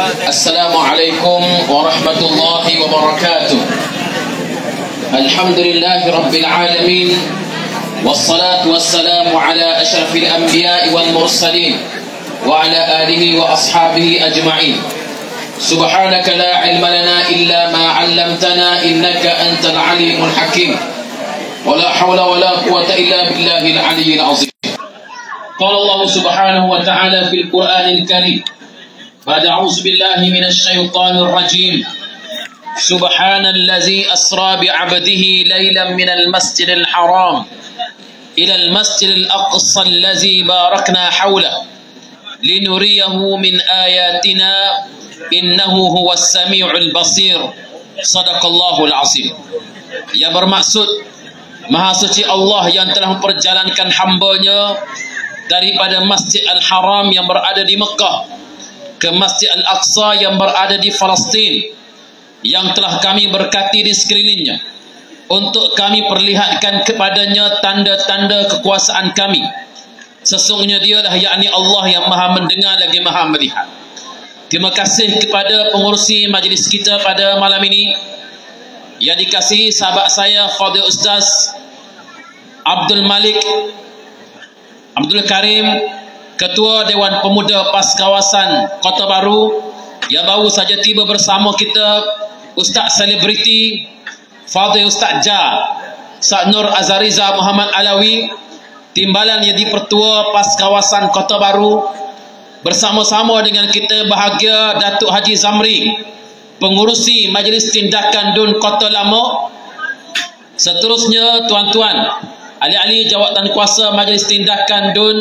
Assalamualaikum warahmatullahi wabarakatuh. Alhamdulillahi rabbil alamin. Wassalatu wassalamu ala ashrafil anbiya'i wal mursalin wa ala alihi wa ashabihi ajma'in. Subhanaka la ilma lana illa ma 'allamtana innaka antal alimul hakim. Wa la hawla wa la quwwata illa billahil aliyyil azim. Qala Allah subhanahu wa ta'ala fil Qur'anil Karim. Ba'da a'udzu billahi minasy syaithanir rajim. Subhanallazi asra bi 'abdihi lailan minal masjidil haram ila al masjidil aqsa allazi barakna hawlahu linuriyahu min ayatina innahu huwas samiul basir. Sadaqallahul azim. Yang bermaksud Maha suci Allah yang telah memperjalankan hamba-Nya daripada Masjid Al-Haram yang berada di Mekah ke Masjid Al-Aqsa yang berada di Palestin, yang telah kami berkati di sekelilingnya untuk kami perlihatkan kepadanya tanda-tanda kekuasaan kami. Sesungguhnya Dialah, yakni Allah, yang Maha mendengar lagi Maha melihat. Terima kasih kepada pengurusi majlis kita pada malam ini, yang dikasihi sahabat saya Fadil Ustaz Abdul Malik Abdul Karim, Ketua Dewan Pemuda PAS Kawasan Kota Baru, yang baru saja tiba bersama kita Ustaz Selebriti Fadil Ustaz Sa'ad Nur Azariza Muhammad Alawi, Timbalan yang dipertua PAS Kawasan Kota Baru, bersama-sama dengan kita bahagia Datuk Haji Zamri, pengurusi Majlis Tindakan DUN Kota Lama. Seterusnya tuan-tuan, ahli-ahli jawatan kuasa Majlis Tindakan DUN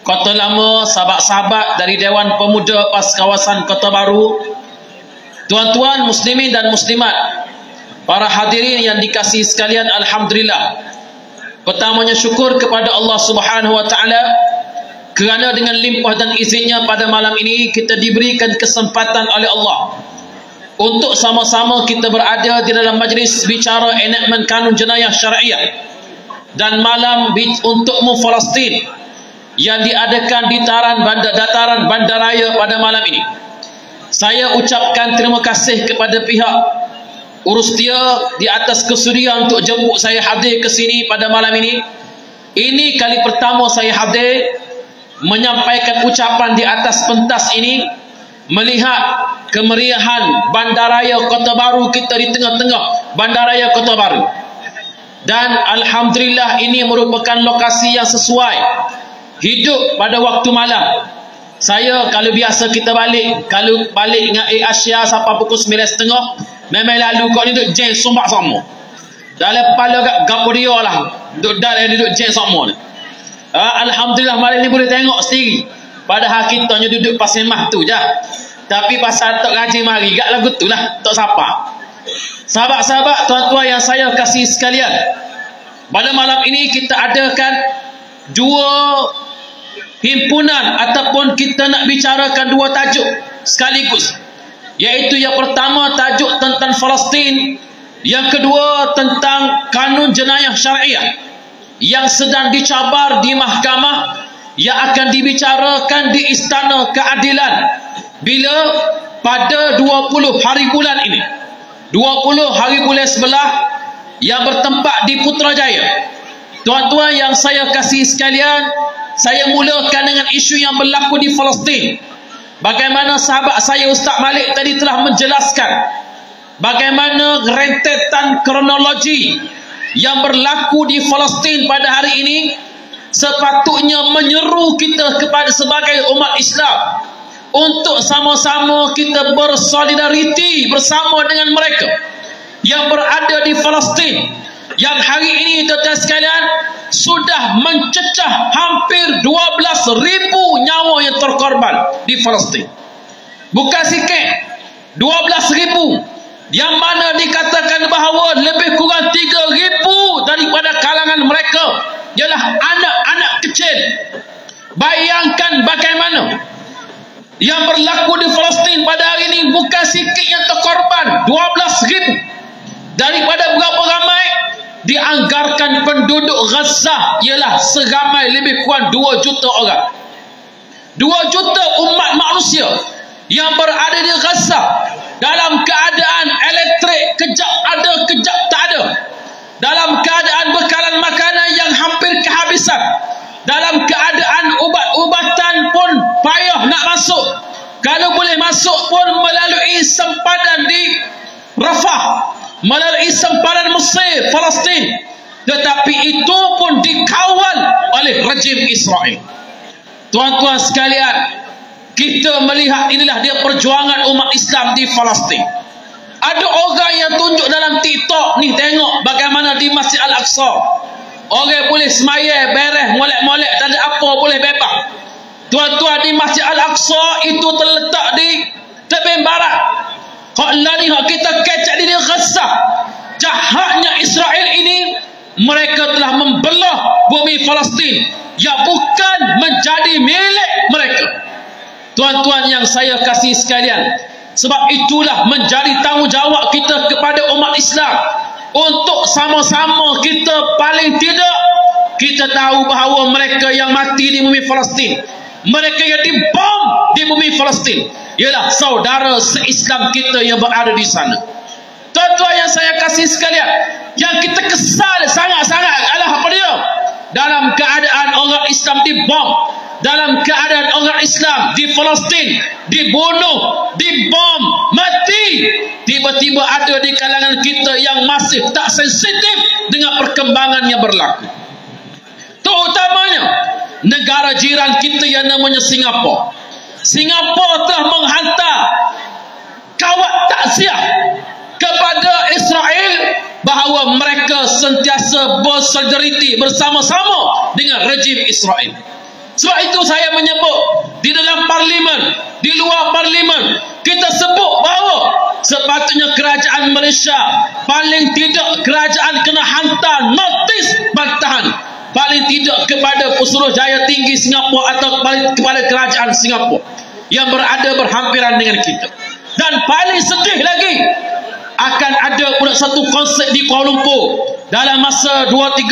Kota Lama, sahabat-sahabat dari Dewan Pemuda PAS Kawasan Kota Baru, tuan-tuan muslimin dan muslimat, para hadirin yang dikasihi sekalian, alhamdulillah. Pertamanya syukur kepada Allah Subhanahu wa taala kerana dengan limpah dan izinnya pada malam ini kita diberikan kesempatan oleh Allah untuk sama-sama kita berada di dalam majlis bicara enakmen kanun jenayah syariah dan malam untukmu Palestin yang diadakan di dataran bandaraya pada malam ini. Saya ucapkan terima kasih kepada pihak urus dia di atas kesudian untuk jemput saya hadir ke sini pada malam ini. Ini kali pertama saya hadir menyampaikan ucapan di atas pentas ini, melihat kemeriahan bandaraya Kota Baru kita di tengah-tengah bandaraya Kota Baru. Dan alhamdulillah ini merupakan lokasi yang sesuai hidup pada waktu malam. Saya kalau biasa kita balik dengan Air Asia sampai pukul 9.30, memang lalu kau ni duduk jam sumbak sama. Dalam kepala kat gapo dia lah, duduk jam sama ni. Alhamdulillah malam ni boleh tengok sendiri. Padahal kita hanya duduk pasal mah tu je. Tapi pasal tak ngaji mari, gak lagu tu lah, tak siapa. Sahabat-sahabat, tuan-tuan yang saya kasih sekalian, pada malam ini kita adakan dua himpunan ataupun kita nak bicarakan dua tajuk sekaligus. Iaitu yang pertama tajuk tentang Palestin, yang kedua tentang kanun jenayah syariah yang sedang dicabar di mahkamah, yang akan dibicarakan di Istana Keadilan bila pada 20 hari bulan ini, 20 hari bulan 11, yang bertempat di Putrajaya. Tuan-tuan yang saya kasih sekalian, saya mulakan dengan isu yang berlaku di Palestin. Bagaimana sahabat saya Ustaz Malik tadi telah menjelaskan bagaimana rentetan kronologi yang berlaku di Palestin pada hari ini sepatutnya menyeru kita kepada sebagai umat Islam untuk sama-sama kita bersolidariti bersama dengan mereka yang berada di Palestin, yang hari ini tuan-tuan sekalian sudah mencecah hampir 12,000 nyawa yang terkorban di Palestin. Bukan sikit, 12,000, yang mana dikatakan bahawa lebih kurang 3,000 daripada kalangan mereka ialah anak-anak kecil. Bayangkan bagaimana yang berlaku di Palestin pada hari ini. Bukan sikit yang terkorban, 12,000. Daripada berapa ramai? Dianggarkan penduduk Gaza ialah seramai lebih kurang 2 juta orang. 2 juta umat manusia yang berada di Gaza dalam keadaan elektrik kejap ada, kejap tak ada, dalam keadaan bekalan makanan yang hampir kehabisan, dalam keadaan ubat-ubatan pun payah nak masuk, kalau boleh masuk pun melalui sempadan di Rafah, melalui sempadan Mesir, Palestin, tetapi itu pun dikawal oleh rejim Israel. Tuan-tuan sekalian, kita melihat inilah dia perjuangan umat Islam di Palestin. Ada orang yang tunjuk dalam TikTok ni, tengok bagaimana di Masjid Al-Aqsa orang boleh semaya beres, molek-molek, tak ada apa, boleh bebas. Tuan-tuan, di Masjid Al-Aqsa itu terletak di tebing barat. Hak lah ni hak kita kecek di Gaza. Jahatnya Israel ini, mereka telah membelah bumi Palestin yang bukan menjadi milik mereka. Tuan-tuan yang saya kasih sekalian, sebab itulah menjadi tanggungjawab kita kepada umat Islam untuk sama-sama kita, paling tidak kita tahu bahawa mereka yang mati di bumi Palestin, mereka yang dibom di bumi Palestin ialah saudara se-Islam kita yang berada di sana. Tuan-tuan yang saya kasih sekalian, yang kita kesal sangat-sangat adalah apa dia? Dalam keadaan orang Islam dibom, dalam keadaan orang Islam di Palestin dibunuh, dibom, mati, tiba-tiba ada di kalangan kita yang masih tak sensitif dengan perkembangan yang berlaku. Terutamanya negara jiran kita yang namanya Singapura. Singapura telah menghantar kawat takziah kepada Israel bahawa mereka sentiasa bersolidariti bersama-sama dengan rejim Israel. Sebab itu saya menyebut di dalam parlimen, di luar parlimen, kita sebut bahawa sepatutnya kerajaan Malaysia, paling tidak kerajaan kena hantar notis bantahan, paling tidak kepada Pesuruhjaya Tinggi Singapura atau kepada kerajaan Singapura yang berada berhampiran dengan kita. Dan paling sedih lagi, akan ada pula satu konsert di Kuala Lumpur dalam masa 2-3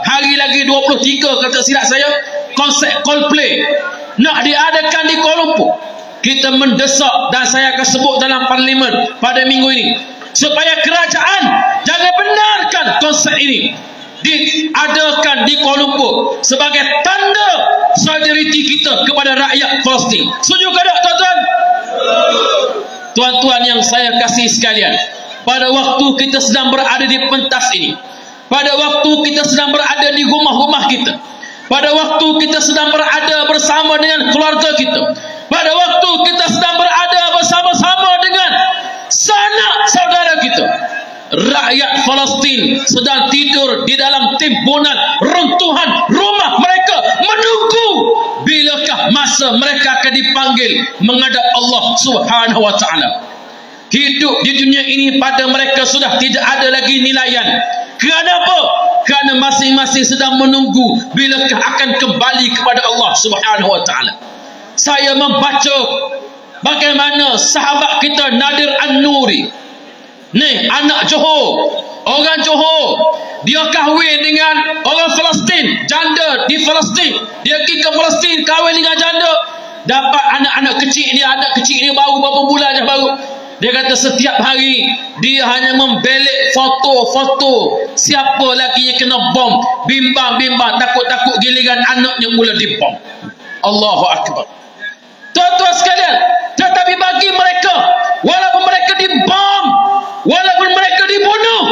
hari lagi, 23 kata silap saya, konsert Coldplay nak diadakan di Kuala Lumpur. Kita mendesak, dan saya akan sebut dalam parlimen pada minggu ini, supaya kerajaan jangan benarkan konsert ini diadakan di Kuala Lumpur sebagai tanda solidariti kita kepada rakyat Palestin. Setuju ke tak, tuan-tuan? Tuan-tuan yang saya kasih sekalian, pada waktu kita sedang berada di pentas ini, pada waktu kita sedang berada di rumah-rumah kita, pada waktu kita sedang berada bersama dengan keluarga kita, pada waktu kita sedang berada bersama-sama dengan sanak saudara kita, rakyat Palestin sedang tidur di dalam timbunan runtuhan rumah mereka, menunggu bilakah masa mereka akan dipanggil menghadap Allah Subhanahu wa ta'ala. Hidup di dunia ini pada mereka sudah tidak ada lagi nilaian. Kenapa? Kerana masing-masing sedang menunggu bilakah akan kembali kepada Allah Subhanahu wa ta'ala. Saya membaca bagaimana sahabat kita Nadir An-Nuri ni, anak Johor, orang Johor, dia kahwin dengan orang Palestin, janda di Palestin, dia pergi ke Palestin kahwin dengan janda, dapat anak-anak kecil dia, anak kecil dia baru berapa bulan je baru. Dia kata setiap hari dia hanya membelek foto-foto siapa lagi yang kena bom, bimbang-bimbang, takut-takut giliran anaknya mula dibom. Allahu Akbar. Tuan-tuan sekalian, tetapi bagi mereka, walaupun mereka dibom, walaupun mereka dibunuh,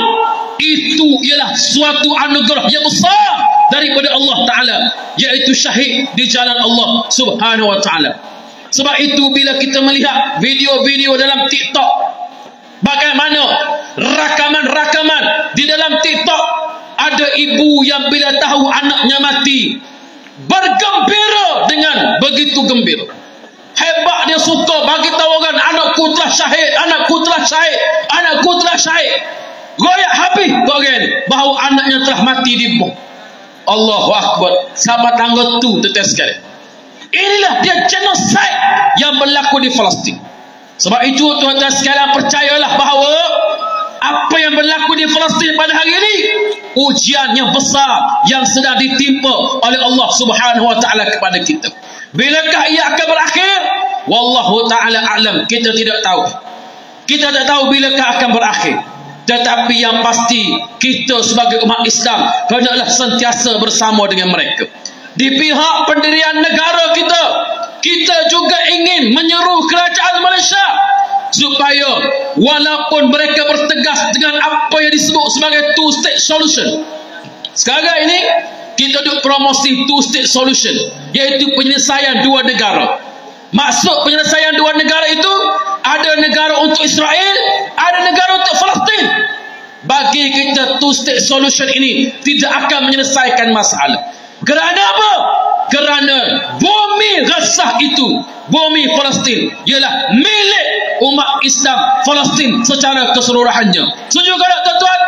itu ialah suatu anugerah yang besar daripada Allah Ta'ala, iaitu syahid di jalan Allah Subhanahu wa Ta'ala. Sebab itu bila kita melihat video-video dalam TikTok, bagaimana rakaman-rakaman di dalam TikTok, ada ibu yang bila tahu anaknya mati bergembira dengan begitu gembira. Hebat, dia suka bagi tahu orang, anakku telah syahid, anakku telah syahid, anakku telah syahid. Goyak habis orang bahawa anaknya telah mati di bom. Allahu Akbar. Sahabat tangga tu tetes sekali. Inilah dia genocide yang berlaku di Palestin. Sebab itu tuan-tuan sekalian, percayalah bahawa apa yang berlaku di Palestin pada hari ini ujian yang besar yang sedang ditimpa oleh Allah Subhanahu wa ta'ala kepada kita. Bilakah ia akan berakhir? Wallahu ta'ala a'lam. Kita tidak tahu. Kita tak tahu bilakah akan berakhir. Tetapi yang pasti, kita sebagai umat Islam hendaklah sentiasa bersama dengan mereka. Di pihak pendirian negara kita, kita juga ingin menyeru kerajaan Malaysia supaya walaupun mereka bertegas dengan apa yang disebut sebagai two-state solution. Sekarang ini kita duk promosi two-state solution, iaitu penyelesaian dua negara. Maksud penyelesaian dua negara itu, ada negara untuk Israel, ada negara untuk Palestin. Bagi kita two-state solution ini tidak akan menyelesaikan masalah. Kerana apa? Kerana bumi Gaza itu, bumi Palestin, ialah milik umat Islam Palestin secara keseluruhannya. Setuju tak tuan-tuan?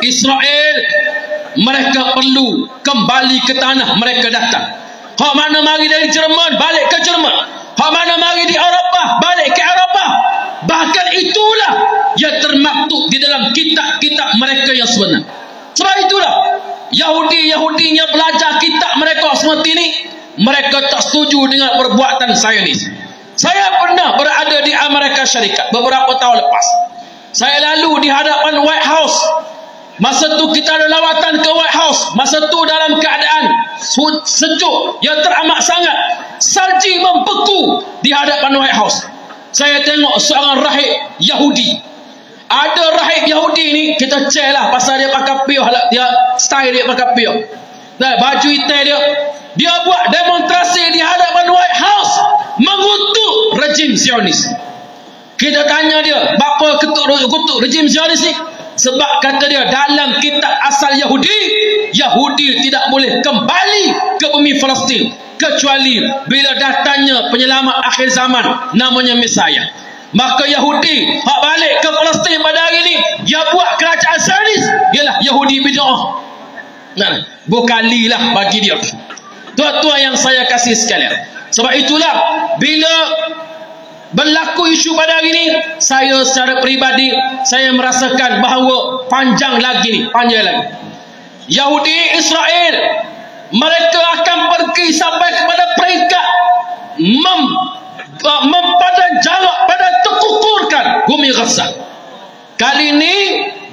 Israel, mereka perlu kembali ke tanah mereka datang. Hak mana mari dari Jerman, balik ke Jerman. Hak mana mari di Eropah, balik ke Eropah. Bahkan itulah yang termaktub di dalam kitab-kitab mereka yang sebenar. Sebab itulah Yahudi yang belajar kitab mereka seperti ini, mereka tak setuju dengan perbuatan Zionis. Saya pernah berada di Amerika Syarikat beberapa tahun lepas. Saya lalu di hadapan White House. Masa tu kita ada lawatan ke White House. Masa tu dalam keadaan sejuk yang teramat sangat. Salji membeku di hadapan White House. Saya tengok seorang rahib Yahudi. Ada rahib Yahudi ni, kita cek lah pasal dia pakai piyah, dia style dia pakai piyah. Nah, baju hitam dia buat demonstrasi di hadapan White House mengutuk rejim Zionis. Kita tanya dia, apa kutuk rejim Zionis ni? Sebab kata dia, dalam kitab asal Yahudi tidak boleh kembali ke bumi Palestin kecuali bila datangnya penyelamat akhir zaman namanya Mesiah. Maka Yahudi hak balik ke Palestin pada hari ini, dia buat kerajaan Zionis, ialah Yahudi bid'ah. Nah, bukali lah bagi dia. Tuan-tuan yang saya kasih sekalian, sebab itulah bila berlaku isu pada hari ini, saya secara peribadi saya merasakan bahawa panjang lagi. Yahudi Israel, mereka akan pergi sampai kepada peringkat mempadan jarak pada tekukurkan bumi Gaza. Kali ini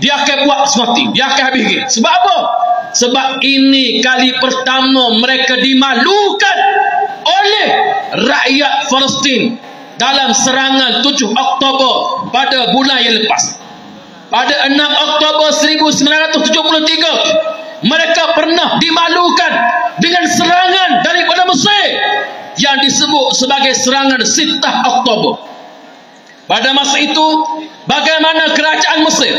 dia akan buat seperti, dia akan habis. Sebab apa? Sebab ini kali pertama mereka dimalukan oleh rakyat Palestin dalam serangan 7 Oktober pada bulan yang lepas. Pada 6 Oktober 1973, mereka pernah dimalukan dengan serangan daripada Mesir yang disebut sebagai serangan Sittah Oktober. Pada masa itu, bagaimana kerajaan Mesir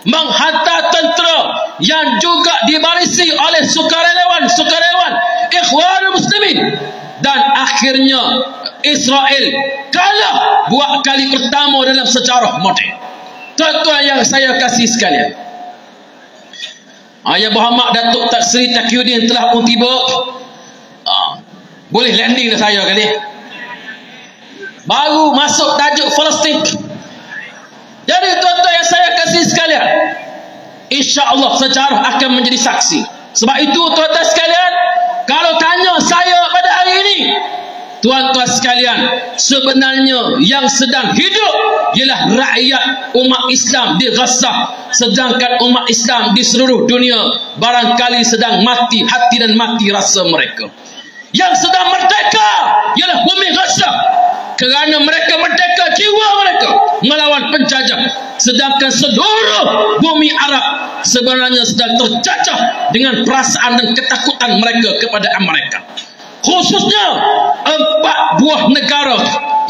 menghantar tentera yang juga dibarisi oleh sukarelawan Ikhwanul Muslimin, dan akhirnya Israel kalah buat kali pertama dalam sejarah moden. Tuan-tuan yang saya kasih sekalian, Ayah Muhammad Datuk Tan Sri Taqiyuddin telah pun tiba. Boleh landing dah saya kali. Baru masuk tajuk Palestin. Jadi tuan-tuan yang saya kasih sekalian, insya-Allah sejarah akan menjadi saksi. Sebab itu tuan-tuan sekalian, kalau tanya saya pada hari ini, tuan-tuan sekalian, sebenarnya yang sedang hidup ialah rakyat umat Islam di Gaza, sedangkan umat Islam di seluruh dunia barangkali sedang mati hati dan mati rasa mereka. Yang sedang merdeka ialah bumi Gaza, kerana mereka merdeka jiwa mereka melawan penjajah, sedangkan seluruh bumi Arab sebenarnya sedang terjajah dengan perasaan dan ketakutan mereka kepada Amerika. Khususnya 4 buah negara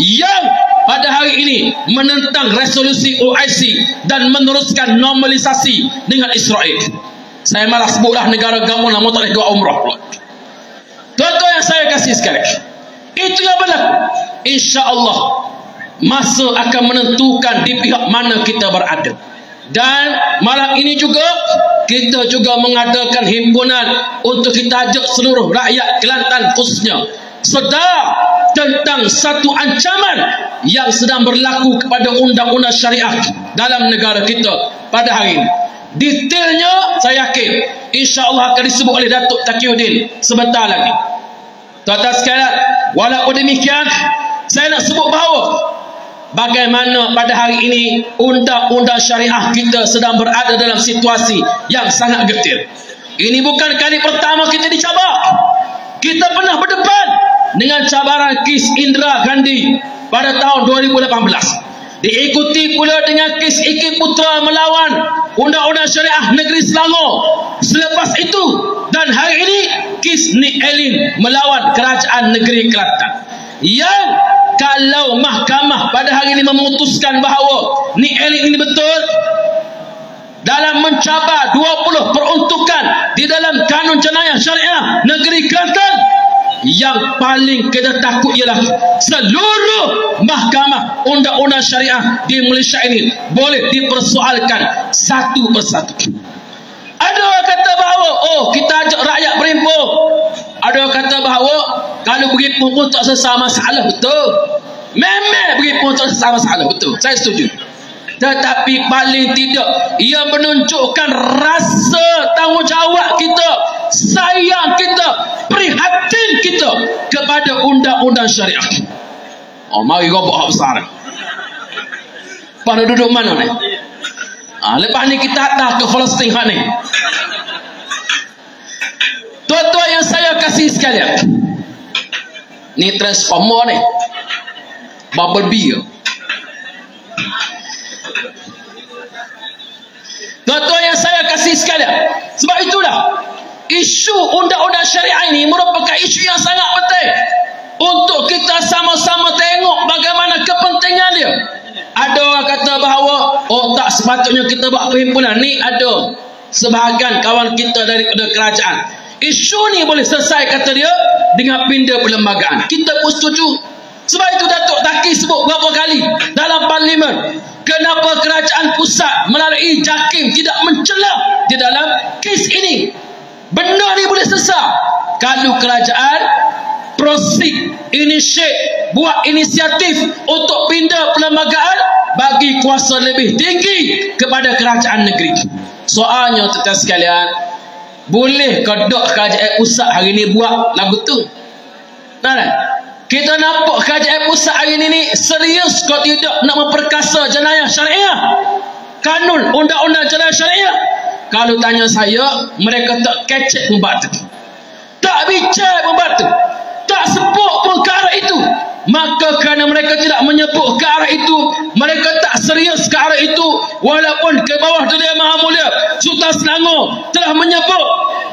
yang pada hari ini menentang resolusi OIC dan meneruskan normalisasi dengan Israel. Saya malah sebutlah negara gamun, namun tak boleh doa umrah pula. Tuan-tuan yang saya kasih sekalian, itu yang berlaku. InsyaAllah masa akan menentukan di pihak mana kita berada. Dan malam ini juga kita juga mengadakan himpunan untuk kita ajak seluruh rakyat Kelantan khususnya sedar tentang satu ancaman yang sedang berlaku kepada undang-undang syariah dalam negara kita pada hari ini. Detailnya saya yakin insya-Allah akan disebut oleh Datuk Taqiyuddin sebentar lagi. Tuan-tuan sekalian, walaupun demikian, saya nak sebut bahawa bagaimana pada hari ini undang-undang syariah kita sedang berada dalam situasi yang sangat getir. Ini bukan kali pertama kita dicabar. Kita pernah berdepan dengan cabaran kes Indira Gandhi pada tahun 2018. Diikuti pula dengan kes Iki Putra melawan undang-undang syariah negeri Selangor. Selepas itu dan hari ini kes Nik Elin melawan kerajaan negeri Kelantan. Yang kalau mahkamah pada hari ini memutuskan bahawa Nik Elin ini betul dalam mencabar 20 peruntukan di dalam kanun jenayah syariah negeri Kelantan, yang paling kita takut ialah seluruh mahkamah undang-undang syariah di Malaysia ini boleh dipersoalkan satu persatu. Ada orang kata bahawa kita ajak rakyat berimpun. Ada orang kata bahawa kalau berimpun pun tak selesai masalah. Betul, memang berimpun tak selesai masalah, betul, saya setuju. Tetapi paling tidak ia menunjukkan rasa tanggungjawab kita, sayang kita, prihatin kita kepada undang-undang syariah. Mari robok hak besar. Pada duduk mana ni? Lepas ni kita hantar ke Palestin hak ni. Tuan-tuan yang saya kasih sekalian, ni transformer ni, Bumblebee. Tuan-tuan yang saya kasih sekalian, sebab itulah isu undang-undang syariah ini merupakan isu yang sangat penting untuk kita sama-sama tengok bagaimana kepentingan dia. Ada orang kata bahawa tak sepatutnya kita buat perhimpunan ni. Ada sebahagian kawan kita daripada kerajaan, isu ni boleh selesai kata dia dengan pindah perlembagaan. Kita pun setuju. Sebab itu Datuk Taki sebut berapa kali dalam parlimen, kenapa kerajaan pusat melalui JAKIM tidak mencelah di dalam kes ini. Benda ni boleh selesai kalau kerajaan proceed, initiate, buat inisiatif untuk pindah perlembagaan, bagi kuasa lebih tinggi kepada kerajaan negeri. Soalnya tuan-tuan sekalian, boleh ke dok kerajaan pusat hari ni buat lagu tu? Nah, kita nampak kerajaan pusat hari ini serius kau tidak nak memperkasa jenayah syariah, kanun undang-undang jenayah syariah. Kalau tanya saya, mereka tak kecek pembatu, tak bicara pembatu, tak sebut pun ke arah itu. Maka kerana mereka tidak menyebut ke arah itu, mereka tak serius ke arah itu, walaupun ke bawah dunia Maha Mulia Sultan Selangor telah menyebut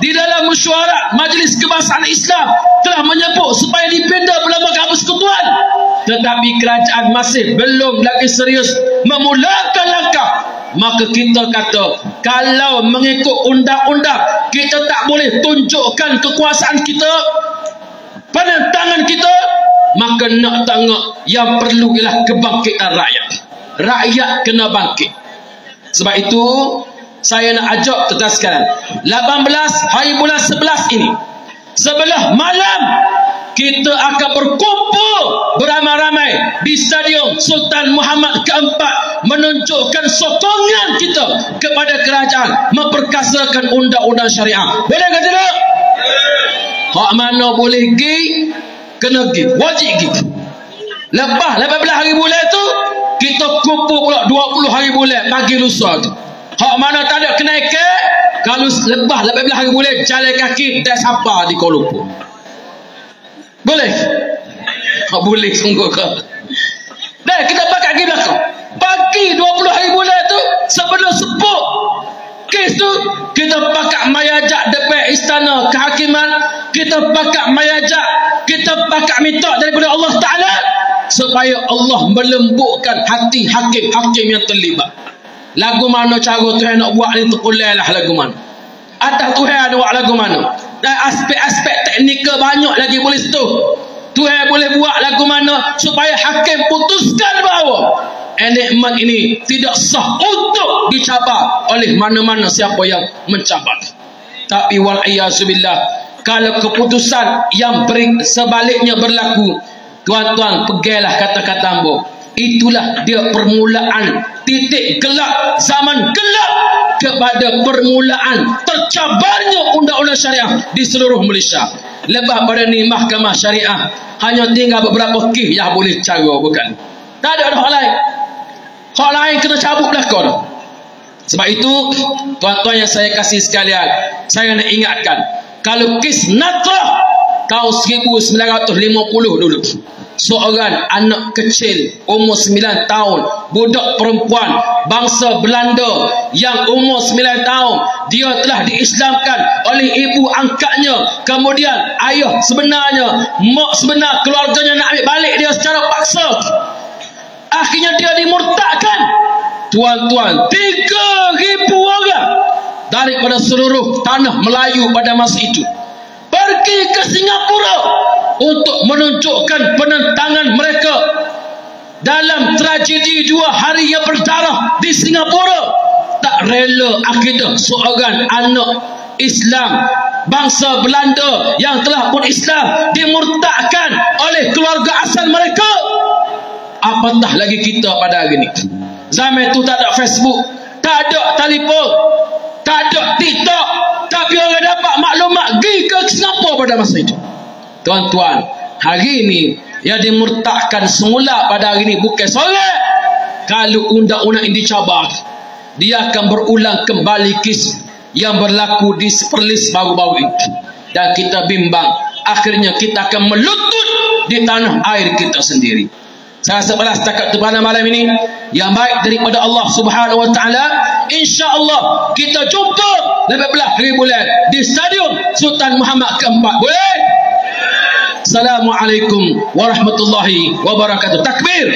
di dalam mesyuarat Majlis Kebangsaan Islam, telah menyebut supaya dipindah perlembagaan persekutuan, tetapi kerajaan masih belum lagi serius memulakan langkah. Maka kita kata, kalau mengikut undang-undang, kita tak boleh tunjukkan kekuasaan kita, penentangan kita, maka nak tengok yang perlu ialah kebangkitan rakyat. Rakyat kena bangkit. Sebab itu saya nak ajak tuan-tuan sekalian, 18 hari bulan 11 ini, sebelah malam kita akan berkumpul beramai-ramai di Stadium Sultan Muhammad keempat, menunjukkan sokongan kita kepada kerajaan memperkasakan undang-undang syariah. Boleh ke tidak? Hak mana boleh pergi, kena pergi, wajib pergi. Lepas 18 hari bulan tu, kita kumpul pula 20 hari bulan pagi lusa tu. Hak mana tak ada kenaikan, kalau lepas 18 hari bulan jalan kaki dah sampai di Kuala Lumpur. Boleh? Boleh sungguh ke? Dan kita pakai pergi belakang. Pagi 20 hari bulan tu, sebelum sepuk kes tu, kita pakai mayajak depan istana kehakiman, kita pakai mayajak, kita pakai minta daripada Allah Ta'ala supaya Allah melembutkan hati hakim-hakim yang terlibat. Lagu mana cara Tuhan nak buat ni, terpulai lah lagu mana. Atas Tuhan ada buat lagu mana. Dan aspek-aspek teknikal banyak lagi boleh sentuh. Tuhan boleh buat lagu mana supaya hakim putuskan bahawa enakmen ini tidak sah untuk dicabar oleh mana-mana siapa yang mencabar. Tapi wal'iyazubillah, kalau keputusan yang sebaliknya berlaku, tuan-tuan pegailah kata-kata hamba. Itulah dia permulaan titik gelap, zaman gelap kepada permulaan tercabarnya undang-undang syariah di seluruh Malaysia. Lepas pada ni mahkamah syariah hanya tinggal beberapa kes yang boleh cara, bukan? Tak ada hak lain. Hak lain kena cabut belakang. Sebab itu tuan-tuan yang saya kasih sekalian, saya nak ingatkan, kalau kes Natrah tahun 1950 dulu, seorang anak kecil umur 9 tahun, budak perempuan bangsa Belanda yang umur 9 tahun, dia telah diislamkan oleh ibu angkatnya, kemudian ayah sebenarnya, mak sebenar keluarganya nak ambil balik dia secara paksa. Akhirnya dia dimurtadkan. Tuan-tuan, 3,000 orang daripada seluruh tanah Melayu pada masa itu pergi ke Singapura untuk menunjukkan penentangan mereka dalam tragedi 2 hari yang berdarah di Singapura. Tak rela akidah seorang anak Islam bangsa Belanda yang telah pun Islam dimurtadkan oleh keluarga asal mereka. Apatah lagi kita pada hari ini. Zaman itu tak ada Facebook, tak ada telefon, tak ada TikTok, tapi orang dapat maklumat pergi ke Singapura pada masa itu. Tuan-tuan, hari ini yang dimurtadkan semula pada hari ini bukan seorang. Kalau undang-undang ini dicabar, dia akan berulang kembali kes yang berlaku di Perlis baru-baru itu. Dan kita bimbang, akhirnya kita akan melutut di tanah air kita sendiri. Saya sebalas setakat pada malam ini yang baik daripada Allah Subhanahu wa taala. Insya-Allah kita jumpa lebih belah 2 bulan di Stadium Sultan Muhammad keempat. Boleh? Assalamualaikum warahmatullahi wabarakatuh. Takbir.